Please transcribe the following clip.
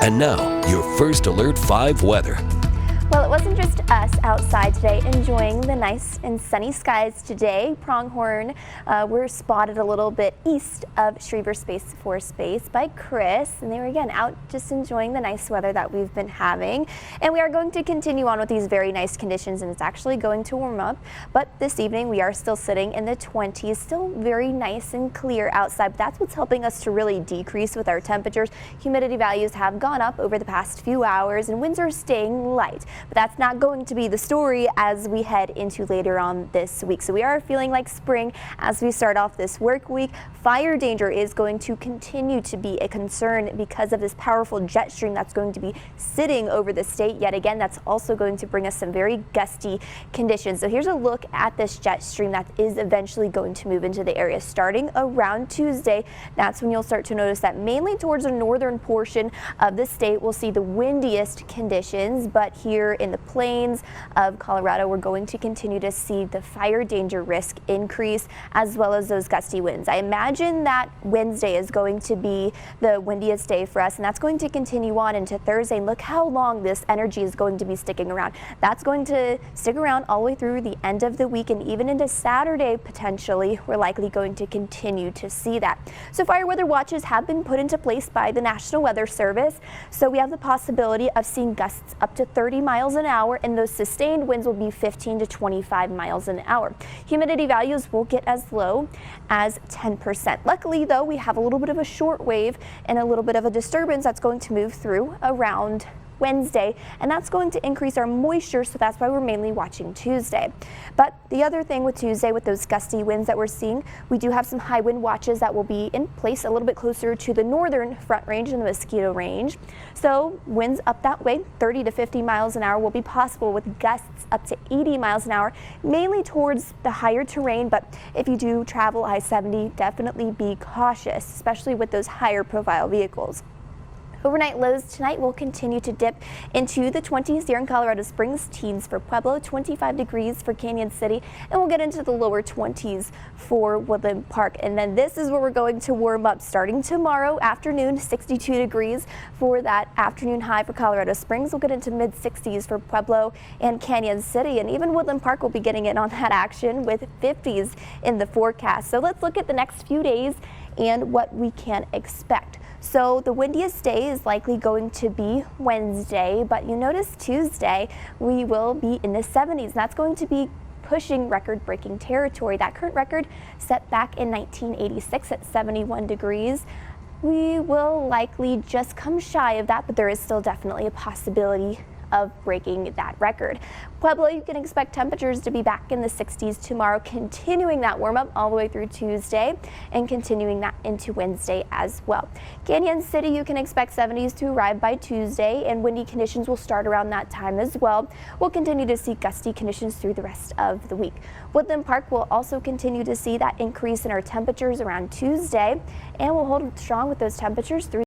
And now, your first Alert 5 weather. Well, it wasn't just us outside today enjoying the nice and sunny skies today. Pronghorn were spotted a little bit east of Schriever Space Force Base by Chris, and they were again out just enjoying the nice weather that we've been having. And we are going to continue on with these very nice conditions, and it's actually going to warm up. But this evening we are still sitting in the 20s, still very nice and clear outside. But that's what's helping us to really decrease with our temperatures. Humidity values have gone up over the past few hours, and winds are staying light. But that's not going to be the story as we head into later on this week. So we are feeling like spring as we start off this work week. Fire danger is going to continue to be a concern because of this powerful jet stream that's going to be sitting over the state. Yet again, that's also going to bring us some very gusty conditions. So here's a look at this jet stream that is eventually going to move into the area starting around Tuesday. That's when you'll start to notice that mainly towards the northern portion of the state we'll see the windiest conditions, but here in the plains of Colorado, we're going to continue to see the fire danger risk increase as well as those gusty winds. I imagine that Wednesday is going to be the windiest day for us, and that's going to continue on into Thursday. And look how long this energy is going to be sticking around. That's going to stick around all the way through the end of the week, and even into Saturday potentially. We're likely going to continue to see that. So fire weather watches have been put into place by the National Weather Service. So we have the possibility of seeing gusts up to 30 miles an hour, and those sustained winds will be 15 to 25 miles an hour. Humidity values will get as low as 10%. Luckily, though, we have a little bit of a short wave and a little bit of a disturbance that's going to move through around Wednesday, and that's going to increase our moisture, so that's why we're mainly watching Tuesday. But the other thing with Tuesday, with those gusty winds that we're seeing, we do have some high wind watches that will be in place a little bit closer to the northern front range and the mosquito range. So winds up that way, 30 to 50 miles an hour will be possible, with gusts up to 80 miles an hour, mainly towards the higher terrain. But if you do travel I-70, definitely be cautious, especially with those higher profile vehicles. Overnight lows tonight will continue to dip into the 20s here in Colorado Springs, teens for Pueblo, 25 degrees for Canyon City, and we'll get into the lower 20s for Woodland Park. And then this is where we're going to warm up starting tomorrow afternoon, 62 degrees for that afternoon high for Colorado Springs. We'll get into mid 60s for Pueblo and Canyon City, and even Woodland Park will be getting in on that action with 50s in the forecast. So let's look at the next few days and what we can expect. So the windiest day is likely going to be Wednesday, but you notice Tuesday we will be in the 70s, and that's going to be pushing record-breaking territory. That current record set back in 1986 at 71 degrees. We will likely just come shy of that, but there is still definitely a possibility of breaking that record. Pueblo, you can expect temperatures to be back in the 60s tomorrow, continuing that warm up all the way through Tuesday and continuing that into Wednesday as well. Canyon City, you can expect 70s to arrive by Tuesday, and windy conditions will start around that time as well. We'll continue to see gusty conditions through the rest of the week. Woodland Park will also continue to see that increase in our temperatures around Tuesday, and we'll hold strong with those temperatures through